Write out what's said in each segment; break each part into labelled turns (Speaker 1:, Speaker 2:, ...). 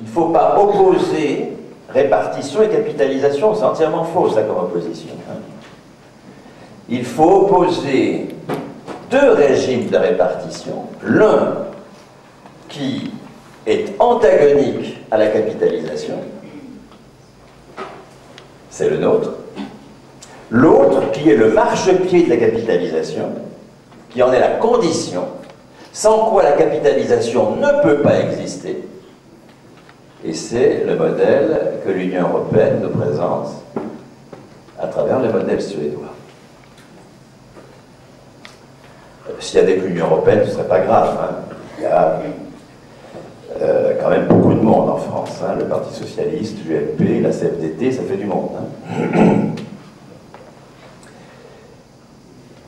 Speaker 1: il ne faut pas opposer répartition et capitalisation, c'est entièrement faux ça comme opposition. Il faut opposer deux régimes de répartition, l'un qui est antagonique à la capitalisation, c'est le nôtre, l'autre qui est le marchepied de la capitalisation, qui en est la condition, sans quoi la capitalisation ne peut pas exister, et c'est le modèle que l'Union européenne nous présente à travers le modèle suédois. S'il y avait plus l'Union européenne, ce ne serait pas grave. Il y a quand même beaucoup de monde en France. Le Parti Socialiste, l'UMP, la CFDT, ça fait du monde.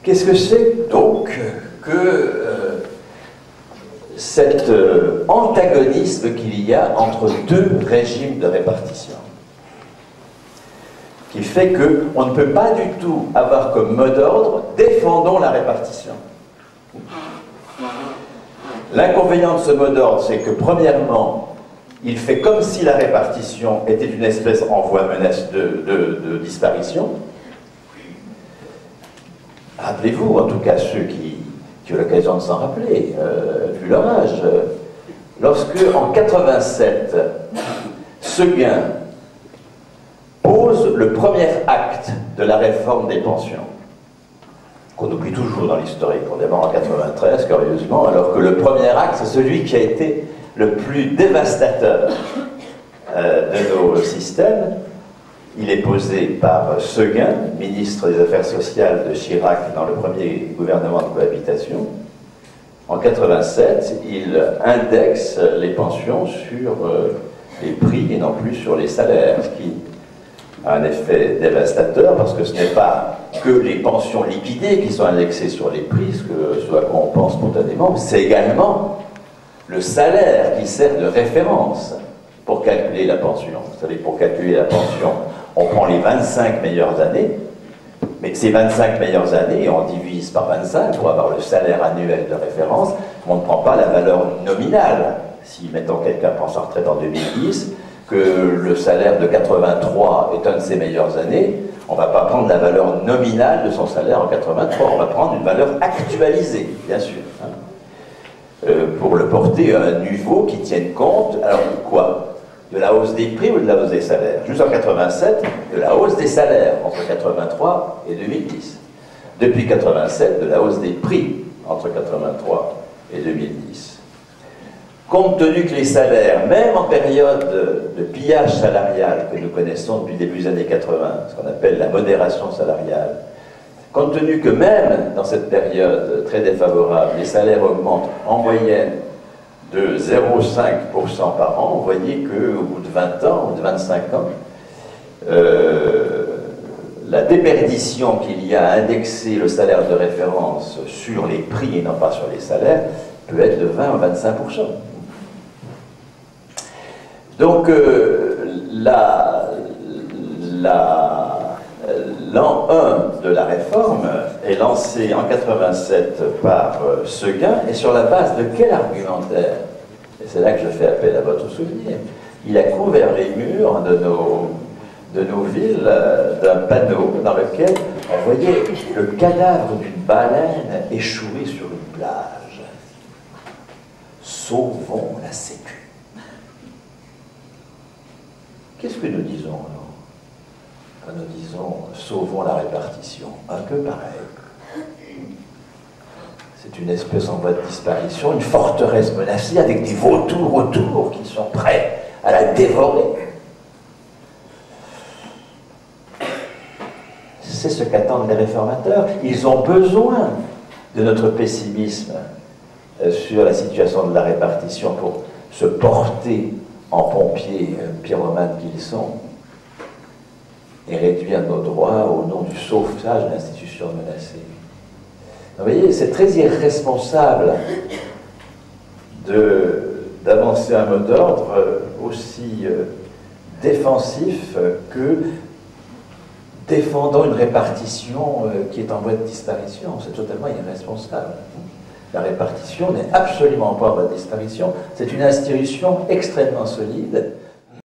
Speaker 1: Qu'est-ce que c'est donc que cet antagonisme qu'il y a entre deux régimes de répartition, qui fait qu'on ne peut pas du tout avoir comme mot d'ordre « défendons la répartition ». L'inconvénient de ce mot d'ordre, c'est que premièrement, il fait comme si la répartition était une espèce en voie de disparition. Rappelez-vous, en tout cas ceux qui ont l'occasion de s'en rappeler, vu leur âge, lorsque en 87, Seguin pose le premier acte de la réforme des pensions, qu'on oublie toujours dans l'historique, on démarre en 93, curieusement, alors que le premier acte, c'est celui qui a été le plus dévastateur de nos systèmes. Il est posé par Seguin, ministre des Affaires sociales de Chirac dans le premier gouvernement de cohabitation. En 87, il indexe les pensions sur les prix et non plus sur les salaires, ce qui a un effet dévastateur parce que ce n'est pas que les pensions liquidées qui sont indexées sur les prix, ce à quoi on pense spontanément, mais c'est également le salaire qui sert de référence pour calculer la pension. Vous savez, pour calculer la pension, on prend les 25 meilleures années, mais ces 25 meilleures années, on divise par 25 pour avoir le salaire annuel de référence, on ne prend pas la valeur nominale. Si, mettons, quelqu'un prend sa retraite en 2010, que le salaire de 83 est une de ses meilleures années, on ne va pas prendre la valeur nominale de son salaire en 83, on va prendre une valeur actualisée, bien sûr, pour le porter à un niveau qui tienne compte, alors quoi? De la hausse des prix ou de la hausse des salaires? Juste en 87, de la hausse des salaires entre 83 et 2010. Depuis 87, de la hausse des prix entre 83 et 2010. Compte tenu que les salaires, même en période de pillage salarial que nous connaissons depuis le début des années 80, ce qu'on appelle la modération salariale, compte tenu que même dans cette période très défavorable, les salaires augmentent en moyenne de 0,5% par an, vous voyez qu'au bout de 20 ans, ou de 25 ans, la déperdition qu'il y a à indexer le salaire de référence sur les prix et non pas sur les salaires peut être de 20 à 25%. Donc, l'an 1 de la réforme est lancé en 87 par Seguin, et sur la base de quel argumentaire? Et c'est là que je fais appel à votre souvenir. Il a couvert les murs de nos villes d'un panneau dans lequel on voyait le cadavre d'une baleine échouée sur une plage. Sauvons la Sécu. Qu'est-ce que nous disons alors? Quand nous disons sauvons la répartition, un peu pareil. C'est une espèce en voie de disparition, une forteresse menacée avec des vautours autour qui sont prêts à la dévorer. C'est ce qu'attendent les réformateurs. Ils ont besoin de notre pessimisme sur la situation de la répartition pour se porter en pompiers pyromanes qu'ils sont et réduire nos droits au nom du sauvetage d'institutions menacées. Vous voyez, c'est très irresponsable d'avancer un mot d'ordre aussi défensif que défendant une répartition qui est en voie de disparition. C'est totalement irresponsable. La répartition n'est absolument pas en voie de disparition. C'est une institution extrêmement solide